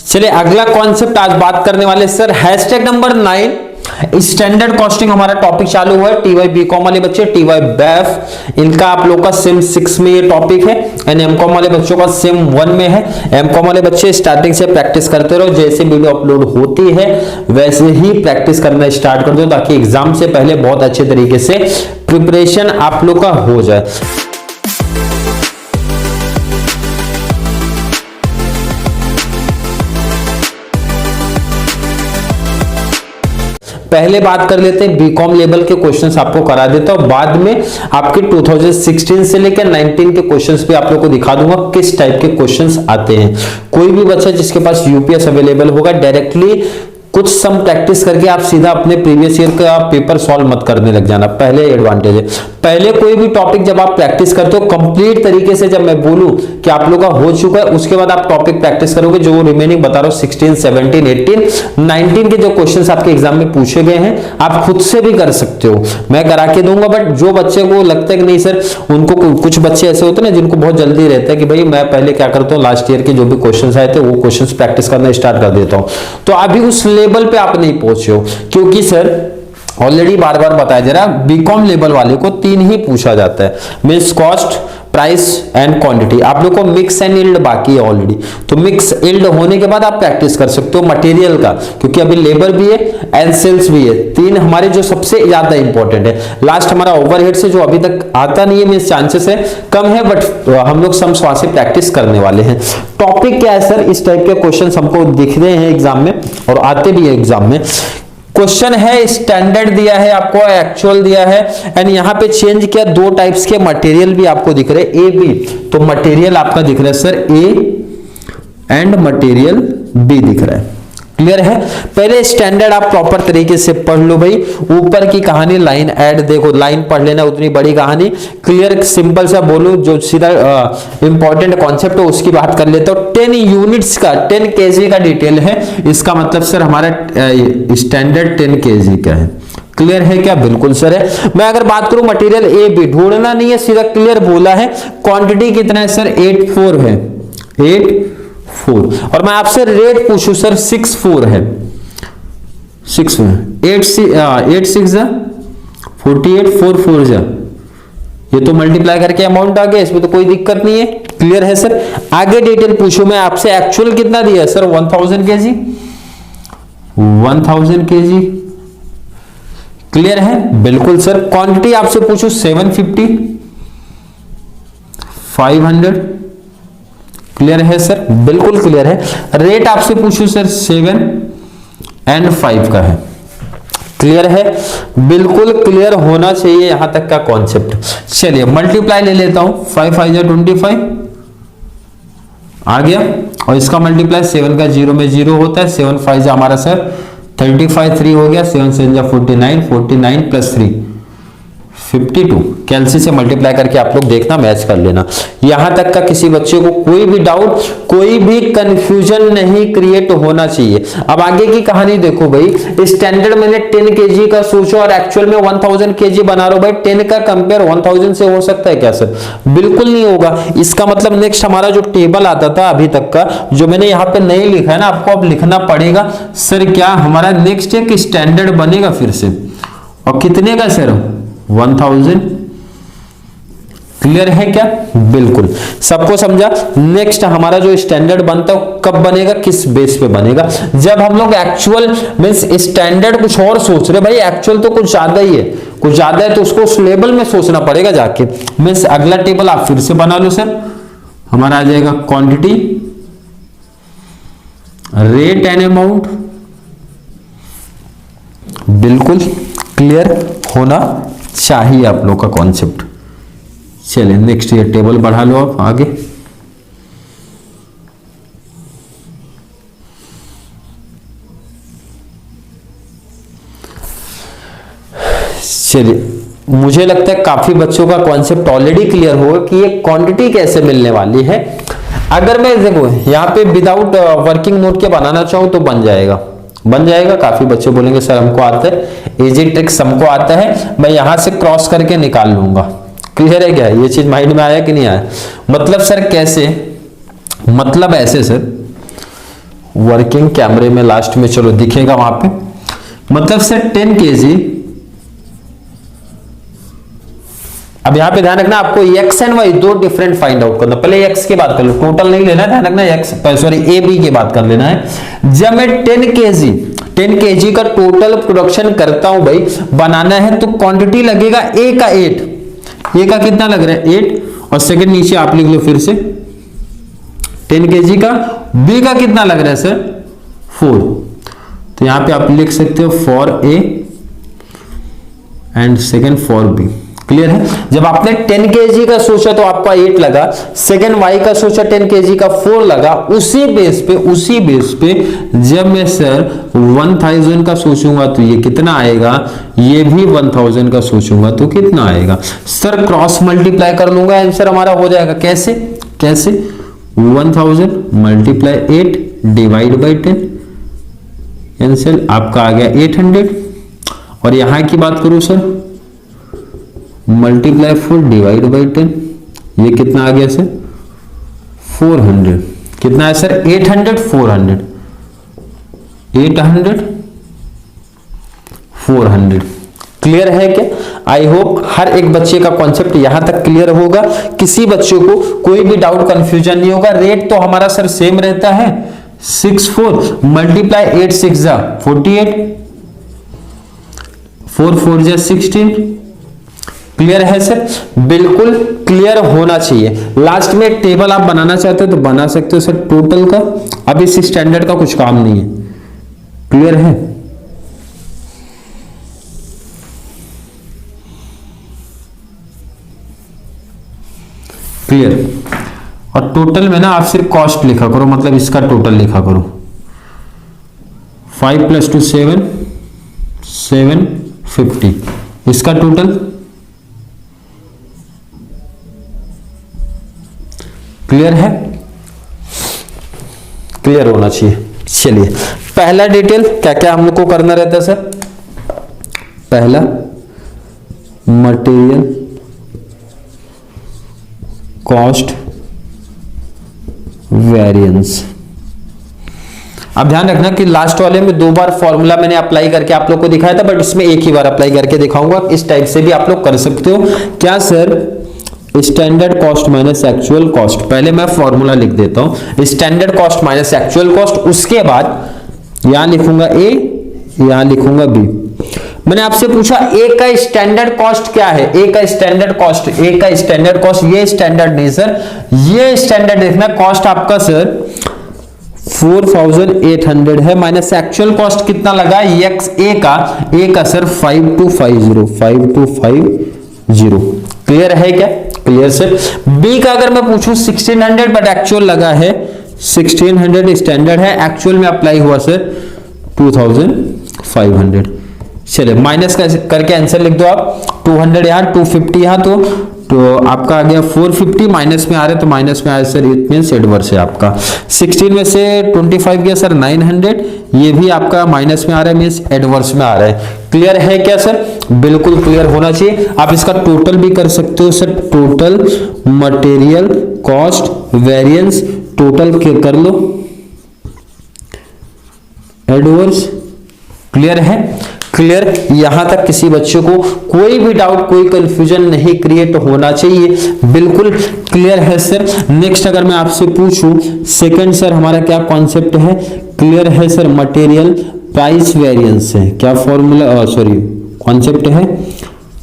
चलिए अगला कॉन्सेप्ट आज बात करने वाले sir hashtag number 9 standard costing हमारा टॉपिक चालू हुआ है। टीवाई बीकॉम वाले बच्चे, टीवाई बैफ, इनका आप लोग का सेम 6 में ये टॉपिक है एंड एमकॉम वाले बच्चों का सेम 1 में है। एमकॉम वाले बच्चे स्टार्टिंग से प्रैक्टिस करते रहो, जैसे वीडियो अपलोड होती है वैसे ही प्रैक्टिस करना स्टार्ट कर दो ताकि एग्जाम से पहले बहुत अच्छे तरीके से प्रिपरेशन आप लोग का हो जाए। पहले बात कर लेते हैं बीकॉम लेवल के क्वेश्चंस आपको करा देता हूं, बाद में आपके 2016 से लेकर 19 के क्वेश्चंस भी आप लोग को दिखा दूंगा किस टाइप के क्वेश्चंस आते हैं। कोई भी बच्चा जिसके पास यूपीएस अवेलेबल होगा डायरेक्टली कुछ सम प्रैक्टिस करके आप सीधा अपने प्रीवियस ईयर का पेपर सॉल्व मत करने लग जाना, पहले एडवांटेज है। पहले कोई भी टॉपिक जब आप प्रैक्टिस करते हो कंप्लीट तरीके से, जब मैं बोलूं कि आप लोग का हो चुका है उसके बाद आप टॉपिक प्रैक्टिस करोगे। जो रिमेनिंग बता रहा हूं 16, 17, 18, 19 के जो क्वेश्चंस आपके एग्जाम में पूछे गए हैं आप खुद से भी कर सकते हो, मैं करा के दूंगा। बट जो बच्चे को लगता है कि नहीं सर, उनको कुछ बच्चे ऐसे होते हैं ना जिनको बहुत जल्दी रहता है कि भाई मैं पहले क्या करता हूँ लास्ट ईयर के जो भी क्वेश्चन आए थे वो क्वेश्चन प्रैक्टिस करना स्टार्ट कर देता हूँ, तो अभी उस लेवल पे आप नहीं पहुंचे हो। क्योंकि सर ऑलरेडी बार बार बताया जा रहा है बीकॉम लेवल वाले को 3 ही पूछा जाता है, means cost, price and quantity. आप लोग को मिक्स एंड यील्ड बाकी है ऑलरेडी, तो मिक्स यील्ड होने के बाद आप प्रैक्टिस कर सकते हो मटेरियल का, क्योंकि अभी लेबर भी है एंड सेल्स भी है। 3 हमारे जो सबसे ज्यादा इंपॉर्टेंट है। लास्ट हमारा ओवरहेड से जो अभी तक आता नहीं है, मींस चांसेस है कम है, बट हम लोग सम वहां से प्रैक्टिस करने वाले हैं। टॉपिक क्या है सर, इस टाइप के क्वेश्चन हमको दिख रहे हैं एग्जाम में और आते भी है एग्जाम में। क्वेश्चन है स्टैंडर्ड दिया है आपको, एक्चुअल दिया है एंड यहाँ पे चेंज किया 2 टाइप्स के मटेरियल भी आपको दिख रहे हैं, ए बी। तो मटेरियल आपका दिख रहा है sir A and material B दिख रहा है, क्लियर है। पहले स्टैंडर्ड आप प्रॉपर तरीके से पढ़ लो भाई, ऊपर की कहानी लाइन ऐड देखो, लाइन पढ़ लेना, उतनी बड़ी कहानी क्लियर सिंपल सा बोलो, जो सीधा इंपॉर्टेंट कॉन्सेप्ट है उसकी बात कर लेते हो। 10 यूनिट्स का 10 केजी का डिटेल है, इसका मतलब सर हमारा स्टैंडर्ड 10 केजी का है, क्लियर है क्या? बिल्कुल सर है। मैं अगर बात करूं मटेरियल ए बी, ढूंढना नहीं है, सीधा क्लियर बोला है। क्वांटिटी कितना है सर? 84 है, 84। और मैं आपसे रेट पूछूं सर 64 है, 6 में 8 6 48 4 4 जा, ये तो मल्टीप्लाई करके अमाउंट आ गया, इसमें तो कोई दिक्कत नहीं है, क्लियर है सर। आगे डिटेल पूछूं मैं आपसे, एक्चुअल कितना दिया है सर? 1000 केजी, 1000 केजी, क्लियर है? बिल्कुल सर। क्वांटिटी आपसे पूछूं 750, 500, क्लियर है सर? बिल्कुल क्लियर है। रेट आपसे पूछूं सर 7 और 5 का है, क्लियर है? बिल्कुल क्लियर होना चाहिए यहां तक का कॉन्सेप्ट। चलिए मल्टीप्लाई ले लेता हूं, 5 5 जा 25 आ गया, और इसका मल्टीप्लाई 7 का 0 में 0 होता है, 7 5 जा हमारा सर 35, 3 हो गया, 7 7 जा 49, 49 प्लस 3 52। कैलसी से मल्टीप्लाई करके आप लोग देखना, मैच कर लेना। यहां तक का किसी बच्चे को कोई भी डाउट, कोई भी कंफ्यूजन नहीं क्रिएट होना चाहिए। अब आगे की कहानी देखो भाई, स्टैंडर्ड मैंने 10 केजी का सोचो और एक्चुअल में 1000 केजी बना रहा हूं भाई, 10 का कंपेयर 1000 से हो सकता है क्या सर? बिल्कुल नहीं होगा। इसका मतलब नेक्स्ट हमारा जो टेबल आता था अभी तक का, जो मैंने यहाँ पे नहीं लिखा है ना, आपको अब लिखना पड़ेगा सर। क्या हमारा नेक्स्ट एक स्टैंडर्ड बनेगा फिर से, और कितने का सर? 1000, क्लियर है क्या? बिल्कुल, सबको समझा। नेक्स्ट हमारा जो स्टैंडर्ड बनता है कब बनेगा, किस बेस पे बनेगा? जब हम लोग एक्चुअल मींस स्टैंडर्ड कुछ और सोच रहे भाई, एक्चुअल तो कुछ ज्यादा ही है, कुछ ज्यादा है, तो उसको उस लेवल में सोचना पड़ेगा जाके। मींस अगला टेबल आप फिर से बना लो सर, हमारा आ जाएगा क्वांटिटी, रेट एंड अमाउंट, बिल्कुल क्लियर होना चाहिए आप लोग का कॉन्सेप्ट। चलिए नेक्स्ट ये टेबल बढ़ा लो आप आगे। चलिए मुझे लगता है काफी बच्चों का कॉन्सेप्ट ऑलरेडी क्लियर होगा कि ये क्वांटिटी कैसे मिलने वाली है। अगर मैं देखो यहाँ पे विदाउट वर्किंग नोट के बनाना चाहूँ तो बन जाएगा, बन जाएगा। काफी बच्चे बोलेंगे सर हमको आता है, इजी ट्रिक्स हमको आता है, मैं यहां से क्रॉस करके निकाल लूंगा। क्लियर है क्या? ये चीज माइंड में आया कि नहीं आया? मतलब सर कैसे? मतलब ऐसे सर, वर्किंग कैमरे में लास्ट में चलो दिखेगा वहां पे, मतलब सर 10 kg। अब यहां पे ध्यान रखना आपको एक्स एंड वाई दो डिफरेंट फाइंड आउट करना। पहले एक्स की बात कर लो, टोटल नहीं लेना, ध्यान रखना एक्स सॉरी ए बी की बात कर लेना है। जब मैं 10 kg का टोटल प्रोडक्शन करता हूं भाई, बनाना है तो क्वांटिटी लगेगा ए का 8, ए का कितना लग रहा है 8, और सेकंड नीचे आप लिख लो फिर से 10 kg का, बी का कितना लग रहा है सर 4, तो यहां पे आप लिख सकते हो for A and second for B. Clear है? जब आपने 10 kg का सोचा तो आपका 8 लगा, सेकंड वाई का सोचा 10 kg का 4 लगा, उसी बेस पे जब मैं सर 1000 का सोचूंगा तो ये कितना आएगा, ये भी 1000 का सोचूंगा तो कितना आएगा सर, क्रॉस मल्टीप्लाई कर लूंगा, आंसर हमारा हो जाएगा। कैसे 1000 मल्टीप्लाई 8 डिवाइड बाई 10, आंसर आपका आ गया 800। और यहां की बात करूं सर मल्टीप्लाई 4 डिवाइड बाई 10, ये कितना आ गया सर 400। कितना है सर 800 400। क्लियर है क्या? आई होप हर एक बच्चे का कॉन्सेप्ट यहां तक क्लियर होगा, किसी बच्चे को कोई भी डाउट कंफ्यूजन नहीं होगा। रेट तो हमारा सर सेम रहता है 64 मल्टीप्लाई 8 6 जा 48, 4 4 जा 16। क्लियर है सर? बिल्कुल क्लियर होना चाहिए। लास्ट में एक टेबल आप बनाना चाहते हो तो बना सकते हो सर टोटल का, अब इस स्टैंडर्ड का कुछ काम नहीं है। क्लियर है? क्लियर। और टोटल में ना आप सिर्फ कॉस्ट लिखा करो, मतलब इसका टोटल लिखा करो 5 + 2 7 750, इसका टोटल। क्लियर है? क्लियर होना चाहिए। चलिए पहला डिटेल क्या क्या हम लोग को करना रहता है सर, पहला मटेरियल कॉस्ट वेरिएंस। अब ध्यान रखना कि लास्ट वाले में 2 बार फॉर्मूला मैंने अप्लाई करके आप लोग को दिखाया था, बट इसमें एक ही बार अप्लाई करके दिखाऊंगा। इस टाइप से भी आप लोग कर सकते हो। क्या sir? Standard cost minus actual cost. पहले मैं फॉर्मूला लिख देता हूं, standard cost minus actual cost, उसके बाद यहां लिखूंगा ए, यहां लिखूंगा बी। मैंने आपसे पूछा ए का स्टैंडर्ड कॉस्ट क्या है, ए का स्टैंडर्ड कॉस्ट, ए का स्टैंडर्ड कॉस्ट, ये स्टैंडर्ड नहीं सर, ये स्टैंडर्ड देखना। कॉस्ट आपका सर 4800 है, माइनस एक्चुअल कॉस्ट कितना लगा एक्स ए का सर 5250। क्लियर है क्या? Clear sir. बी का अगर मैं पूछूं 1600 बट एक्चुअल लगा है 1600 स्टैंडर्ड है, एक्चुअल में अप्लाई हुआ सर 2500। चलिए माइनस करके आंसर लिख दो आप, 200 यहां 250 यहां, तो आपका आ गया 450, माइनस में आ रहा है तो माइनस में आया सर, इट मींस एडवर्स है आपका। 16 में से 25 गया सर 900, ये भी आपका माइनस में आ रहा है, मींस एडवर्स में आ रहा है। क्लियर है क्या सर? बिल्कुल क्लियर होना चाहिए। आप इसका टोटल भी कर सकते हो sir, total material cost variance, total कर लो एडवर्स। क्लियर है? क्लियर। यहां तक किसी बच्चे को कोई भी डाउट, कोई कंफ्यूजन नहीं क्रिएट होना चाहिए। बिल्कुल क्लियर है सर। नेक्स्ट अगर मैं आपसे पूछूं सेकंड सर हमारा क्या कॉन्सेप्ट है, क्लियर है सर, मटेरियल प्राइस वेरिएंस है। क्या फॉर्मूला सॉरी कॉन्सेप्ट है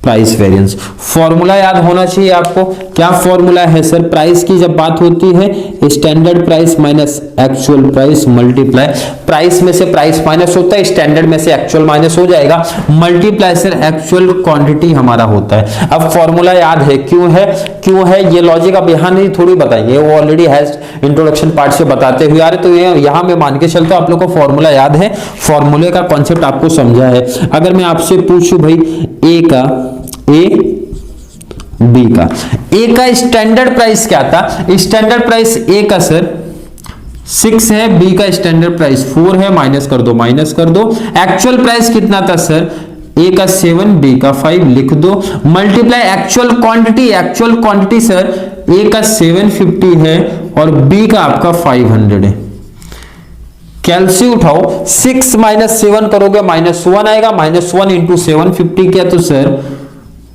प्राइस वेरिएंस। फॉर्मूला याद होना चाहिए आपको। क्या फॉर्मूला है सर? प्राइस की जब बात होती है standard price minus actual price multiply, price में से प्राइस माइनस होता है, स्टैंडर्ड में से एक्चुअल माइनस हो जाएगा, मल्टीप्लाई सर एक्चुअल क्वांटिटी हमारा होता है। अब फॉर्मूला याद है, क्यों है ये लॉजिक अब यहाँ नहीं थोड़ी बताएंगे, वो ऑलरेडी है इंट्रोडक्शन पार्ट से बताते हुए आ रहे, तो ये यहाँ मैं मान के चलता हूँ आप लोग को फॉर्मूला याद है, फॉर्मूले का कॉन्सेप्ट आपको समझा है। अगर मैं आपसे पूछूं भाई ए का बी का, ए का स्टैंडर्ड प्राइस क्या था? स्टैंडर्ड प्राइस ए का सर 6 है, बी का स्टैंडर्ड प्राइस 4 है, माइनस कर दो। एक्चुअल प्राइस कितना था सर? ए का 7, बी का 5, लिख दो। मल्टीप्लाई एक्चुअल क्वांटिटी सर ए का 750 है और बी का आपका 500 है। कैलसी उठाओ, 6 माइनस 7 करोगे -1 आएगा, -1 इंटू 750 किया तो सर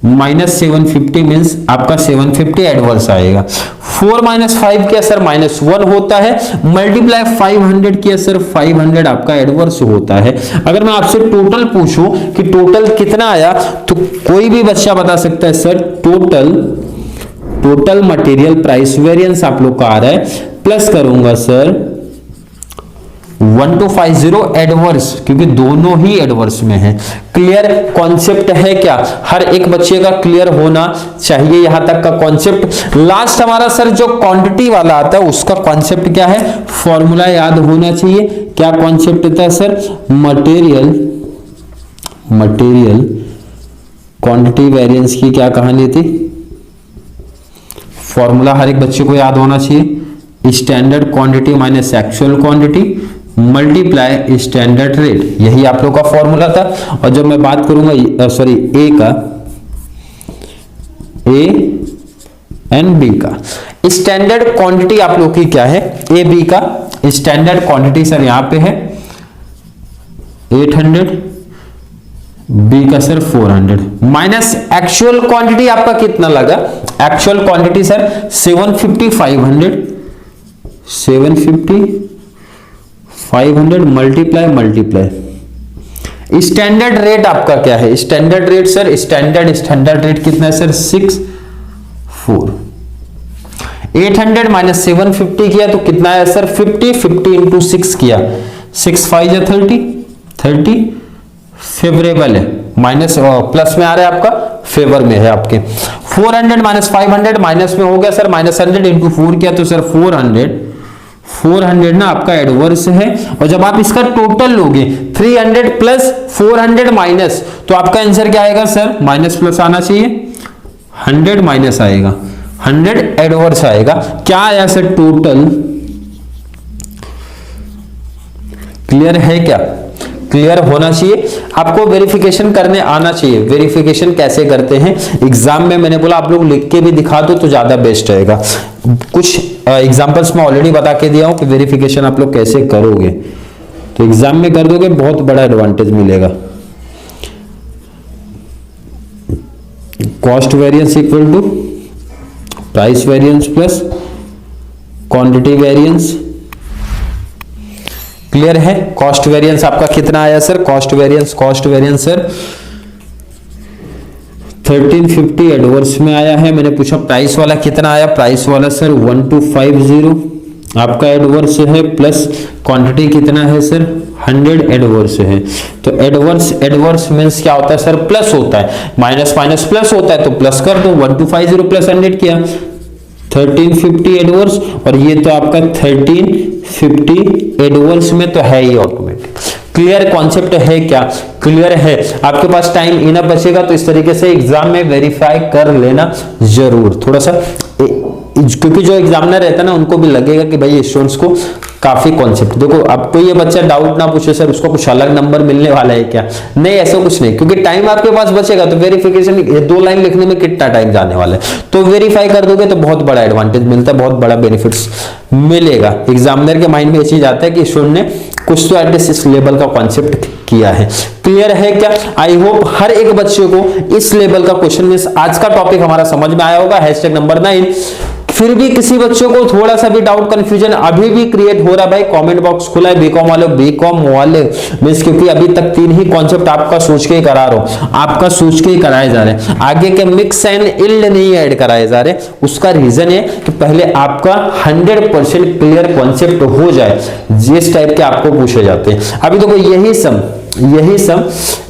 -750 मीन्स आपका 750 एडवर्स आएगा। 4 माइनस 5 किया सर -1 होता है, मल्टीप्लाई 500 किया सर 500 आपका एडवर्स होता है। अगर मैं आपसे टोटल पूछूं कि टोटल कितना आया तो कोई भी बच्चा बता सकता है sir total material price variance आप लोग का आ रहा है, प्लस करूंगा सर 1250 एडवर्स, क्योंकि दोनों ही एडवर्स में है। क्लियर कॉन्सेप्ट है क्या? हर एक बच्चे का क्लियर होना चाहिए यहां तक का कॉन्सेप्ट। लास्ट हमारा सर जो क्वांटिटी वाला आता है उसका कॉन्सेप्ट क्या है, फॉर्मूला याद होना चाहिए। क्या कॉन्सेप्ट था सर? मटेरियल क्वांटिटी वेरिएंस की क्या कहानी थी? फॉर्मूला हर एक बच्चे को याद होना चाहिए, standard quantity minus actual quantity multiply standard rate, यही आप लोग का फॉर्मूला था। और जब मैं बात करूंगा ए एंड बी का स्टैंडर्ड क्वांटिटी आप लोग की क्या है, ए बी का स्टैंडर्ड क्वांटिटी सर यहां पे है 800, बी का सर 400 माइनस एक्चुअल क्वांटिटी आपका कितना लगा? Actual quantity sir 750 500 multiply standard rate आपका क्या है? Standard rate sir standard rate कितना है सर 64। 800 माइनस 750 किया तो कितना है सर 50 इंटू 6 किया 6 5 या 30 फेवरेबल है, माइनस प्लस में आ रहा है आपका, फेवर में है आपके। 400 माइनस 500 माइनस में हो गया सर -100 इंटू 4 किया तो सर 400 ना आपका एडवर्स है। और जब आप इसका टोटल लोगे 300 प्लस 400 माइनस, तो आपका आंसर क्या आएगा सर? माइनस प्लस आना चाहिए, 100 माइनस आएगा, 100 एडवर्स आएगा। क्या आया सर? टोटल। क्लियर है क्या? क्लियर होना चाहिए आपको, वेरिफिकेशन करने आना चाहिए। वेरिफिकेशन कैसे करते हैं एग्जाम में मैंने बोला आप लोग लिख के भी दिखा दो तो ज्यादा बेस्ट रहेगा। कुछ एग्जांपल्स मैं ऑलरेडी बता के दिया हूं कि वेरिफिकेशन आप लोग कैसे करोगे, तो एग्जाम में कर दोगे बहुत बड़ा एडवांटेज मिलेगा। Cost variance equal to price variance plus quantity variance. Clear है? कॉस्ट वेरिएंस आपका कितना आया sir? Cost variance sir 1350 adverse में आया है। मैंने पूछा प्राइस वाला कितना आया? प्राइस वाला सर 1250 आपका एडवर्स है, प्लस क्वांटिटी कितना है सर 100 एडवर्स है। तो एडवर्स मींस क्या होता है सर? प्लस होता है, माइनस माइनस प्लस होता है तो प्लस कर दो, 1250 प्लस 100 किया 1350 एडवर्स, और ये तो आपका 1350 एडवर्स में तो है ही ऑटोमेटिक। क्लियर कॉन्सेप्ट है क्या? क्लियर है? आपके पास टाइम इनफ बचेगा तो इस तरीके से एग्जाम में वेरीफाई कर लेना जरूर थोड़ा सा, क्योंकि जो एग्जामिनर रहता है ना उनको भी लगेगा कि भाई स्टूडेंट्स को काफी कॉन्सेप्ट। देखो अब कोई ये बच्चा डाउट ना पूछे सर उसको कुछ अलग नंबर मिलने वाला है क्या, नहीं ऐसा कुछ नहीं, क्योंकि टाइम आपके पास बचेगा तो वेरिफिकेशन 2 लाइन लिखने में कितना टाइम जाने वाला है, तो वेरीफाई कर दोगे तो बहुत बड़ा एडवांटेज मिलता है, बहुत बड़ा बेनिफिट्स मिलेगा। एग्जामिनर के माइंड में ये चीज आता है कि स्टूडेंट ने कुछ तो एटलीस्ट इस लेवल का कॉन्सेप्ट किया है। क्लियर है क्या? आई होप हर एक बच्चे को इस लेवल का क्वेश्चन में आज का टॉपिक हमारा समझ में आया होगा। Hashtag number 9। फिर भी किसी बच्चों को थोड़ा सा भी डाउट कंफ्यूजन अभी भी क्रिएट हो रहा है, भाई कमेंट बॉक्स खुला है। बीकॉम वाले मींस क्योंकि अभी तक 3 ही कॉन्सेप्ट आपका सोच के ही करा रहा हूं, आपका सोच के ही कराए जा रहे हैं, आगे के मिक्स एंड इल्ड नहीं ऐड कराए जा रहे। उसका रीजन है कि पहले आपका 100% क्लियर कॉन्सेप्ट हो जाए, जिस टाइप के आपको पूछे जाते हैं। अभी देखो यही सम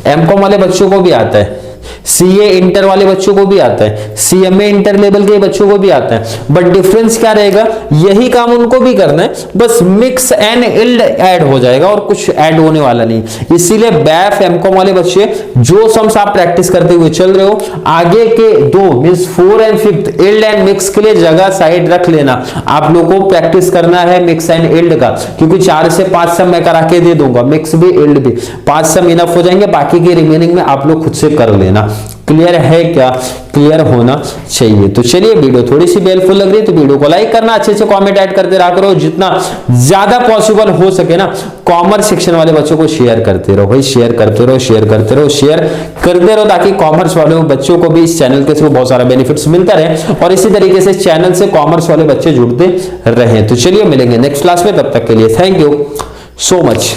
एमकॉम वाले बच्चों को भी आता है, सीए इंटर वाले बच्चों को भी आता है, सीएमए इंटर लेवल के बच्चों को भी आता है, बट डिफरेंस क्या रहेगा? यही काम उनको भी करना है, बस मिक्स एंड इल्ड ऐड हो जाएगा और कुछ ऐड होने वाला नहीं। इसीलिए बैफ एमकॉम वाले बच्चे जो सम्स आप प्रैक्टिस करते हुए चल रहे हो, आगे के 2 means 4 and 5 yield and mix के लिए जगह साइड रख लेना। आप लोगों को प्रैक्टिस करना है मिक्स एंड इल्ड का, क्योंकि 4 से 5 सम मैं करा के दे दूंगा, मिक्स भी इल्ड भी 5 सम इनफ हो जाएंगे, बाकी के रिमेनिंग में आप लोग खुद से कर लेना। देना। क्लियर है क्या? क्लियर होना चाहिए। तो चलिए, वीडियो थोड़ी सी हेल्पफुल लग रही है तो वीडियो को लाइक करना, अच्छे से कमेंट ऐड करते रहा करो, जितना ज्यादा पॉसिबल हो सके ना कॉमर्स सेक्शन वाले बच्चों को शेयर करते रहो भाई, शेयर करते रहो, शेयर करते रहो, शेयर करते रहो, ताकि कॉमर्स वाले बच्चों को भी इस चैनल के थ्रू बहुत सारा बेनिफिट्स मिलता रहे और इसी तरीके से चैनल से कॉमर्स वाले बच्चे जुड़ते रहे। तो चलिए मिलेंगे नेक्स्ट क्लास में, तब तक के लिए थैंक यू सो मच।